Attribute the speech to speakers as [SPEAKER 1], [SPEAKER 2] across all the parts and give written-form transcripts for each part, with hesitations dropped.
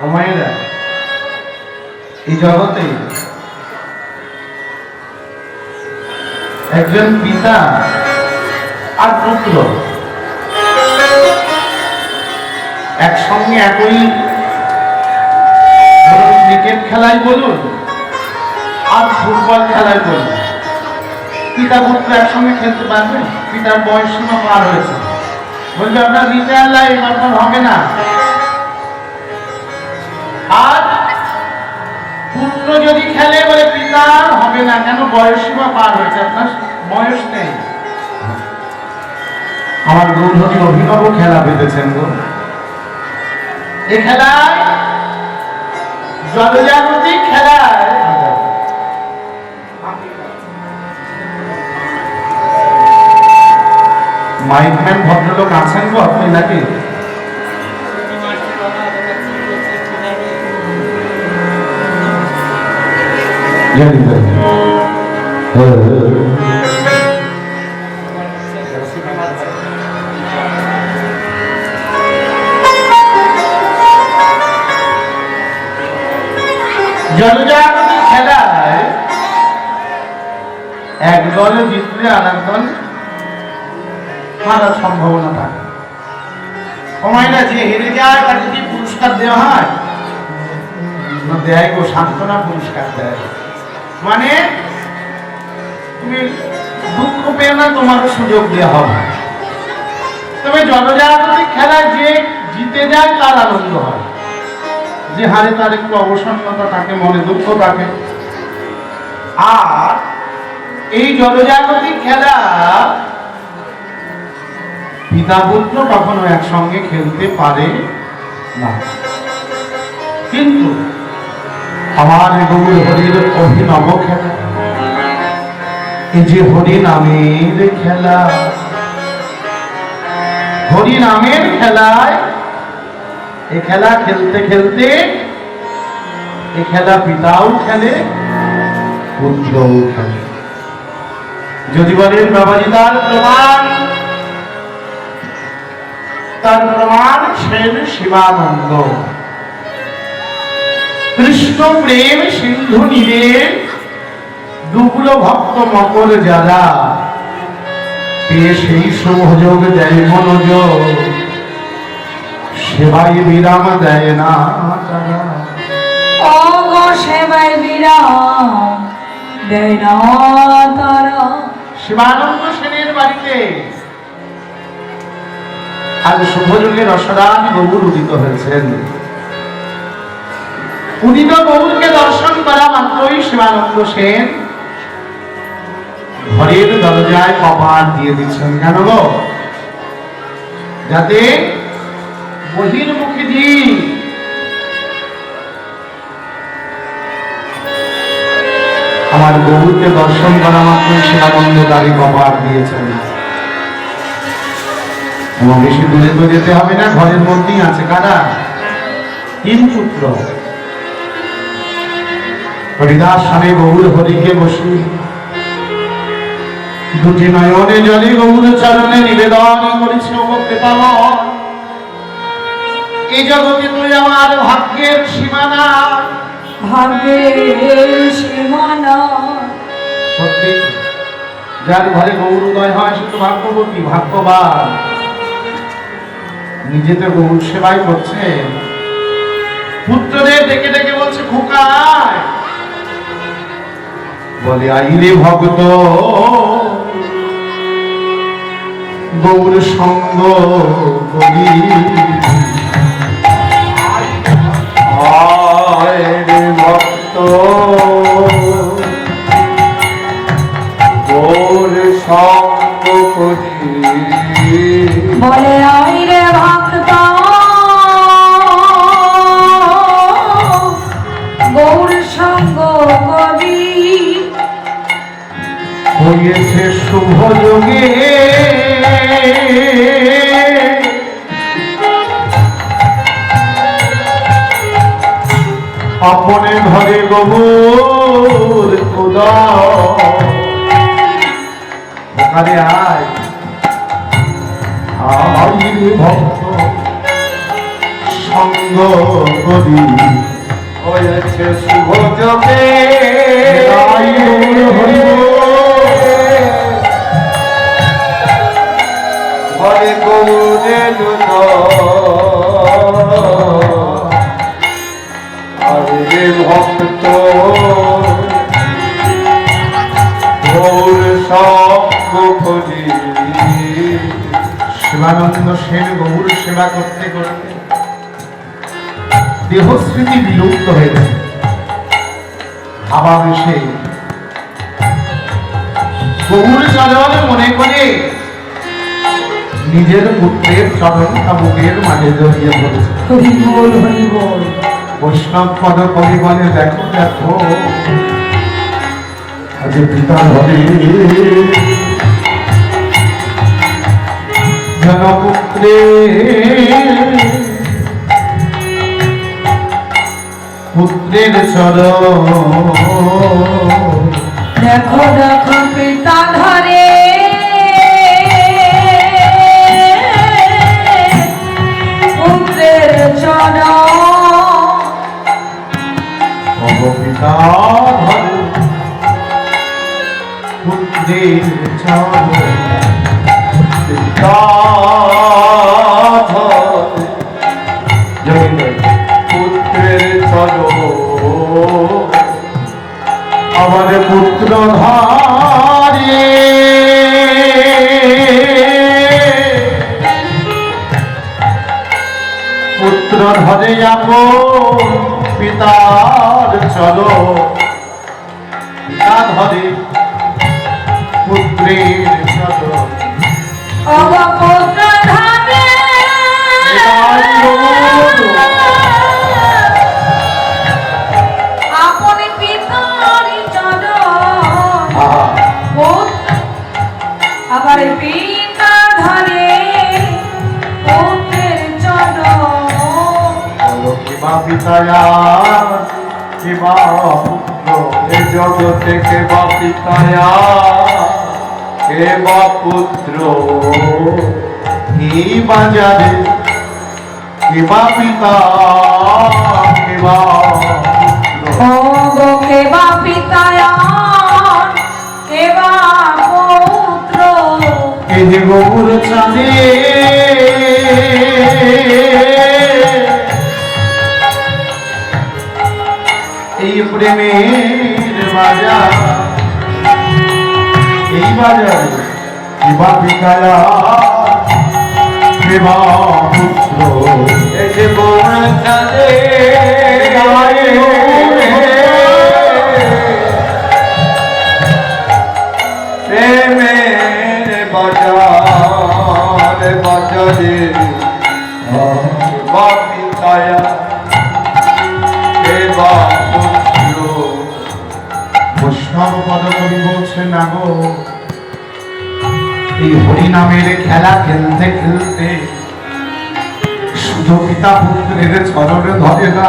[SPEAKER 1] সময়েরা এই জগতে একজন পিতা আর পুত্র একসঙ্গে একই ক্রিকেট খেলায় বলুন আর ফুটবল খেলায় বলুন, পিতা পুত্র একসঙ্গে খেলতে পারবে? পিতার বয়স সীমা পার হয়েছে, বলবে আপনার রিটায়ার লাইফ আপনার হবে না। আর পুত্র যদি খেলে বলে পিতার হবে না, কেন? বয়স সীমা পার হয়েছে, আপনার বয়স নেই। আমার গৌরী অভিনব খেলা পেতেছেন গো। এ খেলায় জনজাগতিক খেলায় মাইকম্যান ভদ্রলোক আছেন গো আপনি নাকি? জনজাগতিক খেলায় এক দলে জিতলে আর এক দল হারার সম্ভাবনা থাকে। সময়টা যে হেরে যায় তার যদি পুরস্কার দেওয়া হয়, দেয় গো, সান্ত্বনা পুরস্কার দেয়। মানে তুমি দুঃখ পেও না, তোমার সুযোগ দেওয়া হবে। তবে জনজাগতিক খেলায় যে জিতে যায় তার আনন্দ হয়, যে হারে তার একটু অবসন্নতা থাকে, মনে দুঃখ থাকে। আর এই জনজাগতিক খেলা পিতা পুত্র কখনো একসঙ্গে খেলতে পারে না। কিন্তু আমার গৌর হরির অভিনব খেলা, এই যে হরি নামের খেলা, হরি নামের খেলায় এ খেলা খেলতে খেলতে এ খেলা পিতাও খেলে পুত্রও খেলে। যদি বলেন বাবাজি তার প্রমাণ ছেন শিবানন্দ। কৃষ্ণ প্রেম সিন্ধু নীরে দুগুলো ভক্ত মকর যারা পেয়ে সেই শুভযোগ দেয় মনোযোগ, সেবাই বিরাম দেয় না তারা।
[SPEAKER 2] ও গো সেবাই বিরাম দেয় না তারা।
[SPEAKER 1] শিবানন্দ সেনের বাড়িতে আজ শুভযোগে রসরাজ গৌর উদিত হয়েছেন। উদিত গৌরকে দর্শন করা মাত্রই শিবানন্দ সেন ঘরের দরজায় কপাট দিয়ে দিচ্ছেন। কেন গো? যাতে বহির্মুখী দিক আমার গৌরকে দর্শন করা মাত্রই শিবানন্দ তারই কপাট দিয়েছেন। এবং বেশি দূরে তো যেতে হবে না, ঘরের মধ্যেই আছে। কারা? তিন পুত্র। হরিদাস স্বামী গৌর হরিকে বসি দুটি নয়নে জলে গৌর চরণে নিবেদন করেছে, ও কৃপাময়, এই জগতে তুই আমার ভাগ্যের সীমানা,
[SPEAKER 2] ভাগ্যের সীমানা।
[SPEAKER 1] সত্যি যার ঘরে গৌরোদয় হয় সে তো ভাগ্যবতী, ভাগ্যবান। নিজে তো গৌর সেবাই করছে, পুত্রদের ডেকে ডেকে বলছে খোকা আয়। বলে আইরে ভক্ত গৌর সঙ্গ করি, আইরে ভক্ত গৌর সঙ্গ করি।
[SPEAKER 2] বলে আইরে ভক্ত গৌর সঙ্গ করি,
[SPEAKER 1] হয়েছে শুভ যোগে अपने घरे गौर खुदा ओखाने आय भक्त সঙ্গ করি
[SPEAKER 3] হয়েছে শুভ যোগে
[SPEAKER 1] তাই হরি
[SPEAKER 3] হরে গৌরে হরে ভক্ত গৌর সঙ্গ করি
[SPEAKER 1] শিবানন্দ সেন গৌর সেবা করতে করতে দেহস্মৃতি বিলুপ্ত হয়ে গেছে। আবার এসে গৌর চরণে মনে করে নিজের পুত্রের চরণ বুকের মাঝে জড়িয়ে পড়েছে।
[SPEAKER 2] হরি বল হরি বল।
[SPEAKER 1] বৈষ্ণব পদ কবি বলে দেখো দেখো আজ পিতা হবে জনপুত্রে পুত্রের চরণ
[SPEAKER 2] দেখো দেখো পিতা ধরে পুত্রের চরণ
[SPEAKER 1] পিতা ধরে পুত্রের চরণ
[SPEAKER 3] পুত্রের চলো
[SPEAKER 1] আমার পুত্র ধারে পুত্র ধরে যাব পিতার চলো পিতা ধরে পুত্রের চলো
[SPEAKER 2] অবপুত্র ধারে আপনি পিতার চরণ আবার পিতা ধরে পুত্রের চরণ
[SPEAKER 1] বলো কিবা পিতায়া কিবা পুত্র
[SPEAKER 3] এ জগতে কে বা পিতায়া কে বা পুত্র
[SPEAKER 1] এই বাজারে কিবা পিতা কিবা পুত্র
[SPEAKER 2] ও গো কেবা পিতায়ন কেবা পুত্র
[SPEAKER 1] এই যে গৌর চাঁদে এই প্রেমের বাজার এই বাজারে কিবা পিতায়া কিবা পুত্র
[SPEAKER 3] এই যে গৌর চাঁদে প্রেমের বাজার বাজারে বা পিতায়া কে বা পুত্র
[SPEAKER 1] বৈষ্ণব পদকবি বলছে না গো এই হরিনামের খেলা খেলতে খেলতে শুধু পিতা পুত্রের চরণে ধরে না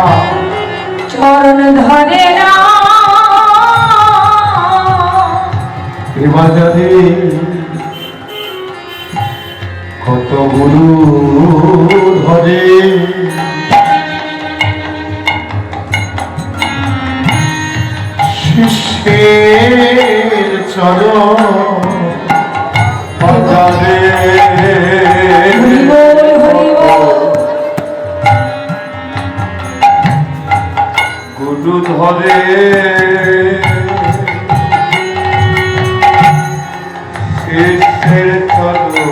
[SPEAKER 2] চরণ ধরে না
[SPEAKER 1] এবার যদি কত গুরু ধরে শিষ্যের চরণ
[SPEAKER 3] বাজারে
[SPEAKER 2] হরি বল হরি বল
[SPEAKER 3] গুরু ধরে শিষ্যের চলো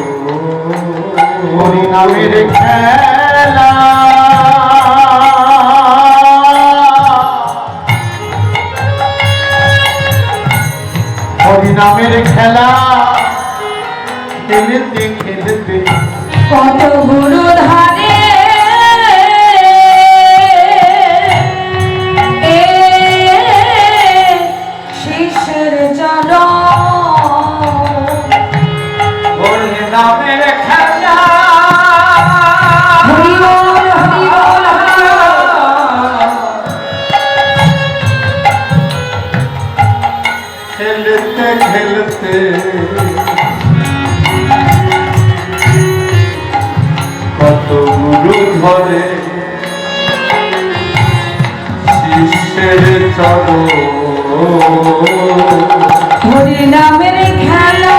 [SPEAKER 1] হরিনামের খেলা হরিনামের খেলা খেলতে খেলতে
[SPEAKER 2] কত গুরু ধারে এ শিষ্যের চরণ
[SPEAKER 3] হরিনামের খেলা
[SPEAKER 2] হরি বল হরি বল
[SPEAKER 3] খেলতে খেলতে কত গুরু ধরে শিষ্যের চরণ
[SPEAKER 2] হরি নামের খেলা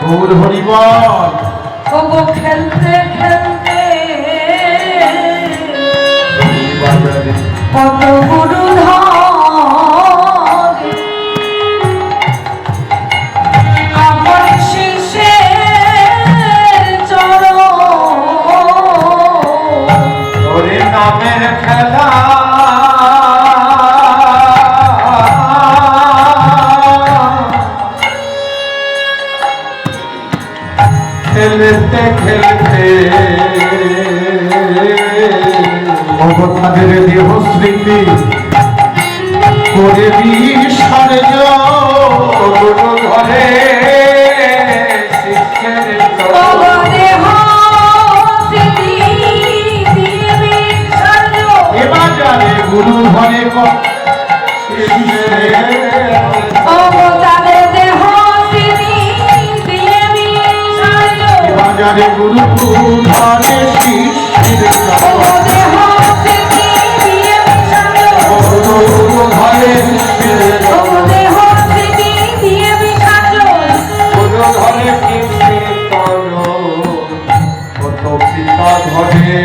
[SPEAKER 1] গৌর হরি বল।
[SPEAKER 2] ওগো খেলতে খেলতে
[SPEAKER 3] বাজারে
[SPEAKER 2] কত গুরু ধরে আমার শিষ্যের চরণ
[SPEAKER 3] হরি নামের খেলা খেলতে খেলতে
[SPEAKER 1] অবতাদের দেহ স্মৃতি করে বিসর্জন
[SPEAKER 3] গুরু ধরে শিষ্যের চরণ
[SPEAKER 2] দেহ স্মৃতি দিয়ে বিসর্জন
[SPEAKER 1] এবার জানে গুরু ধরে
[SPEAKER 2] অবতারের দেহ স্মৃতি দিয়ে বিসর্জন
[SPEAKER 1] এবার জানে গুরু ধরে শিষ্যের চরণ।
[SPEAKER 2] দেহ স্মৃতি দিয়ে বিসর্জন
[SPEAKER 1] গুরু ধরে শিষ্যের চরণ।
[SPEAKER 2] দেহ স্মৃতি দিয়ে বিসর্জন
[SPEAKER 3] গুরু ধরে শিষ্যের চরণ কত পিতা ধরে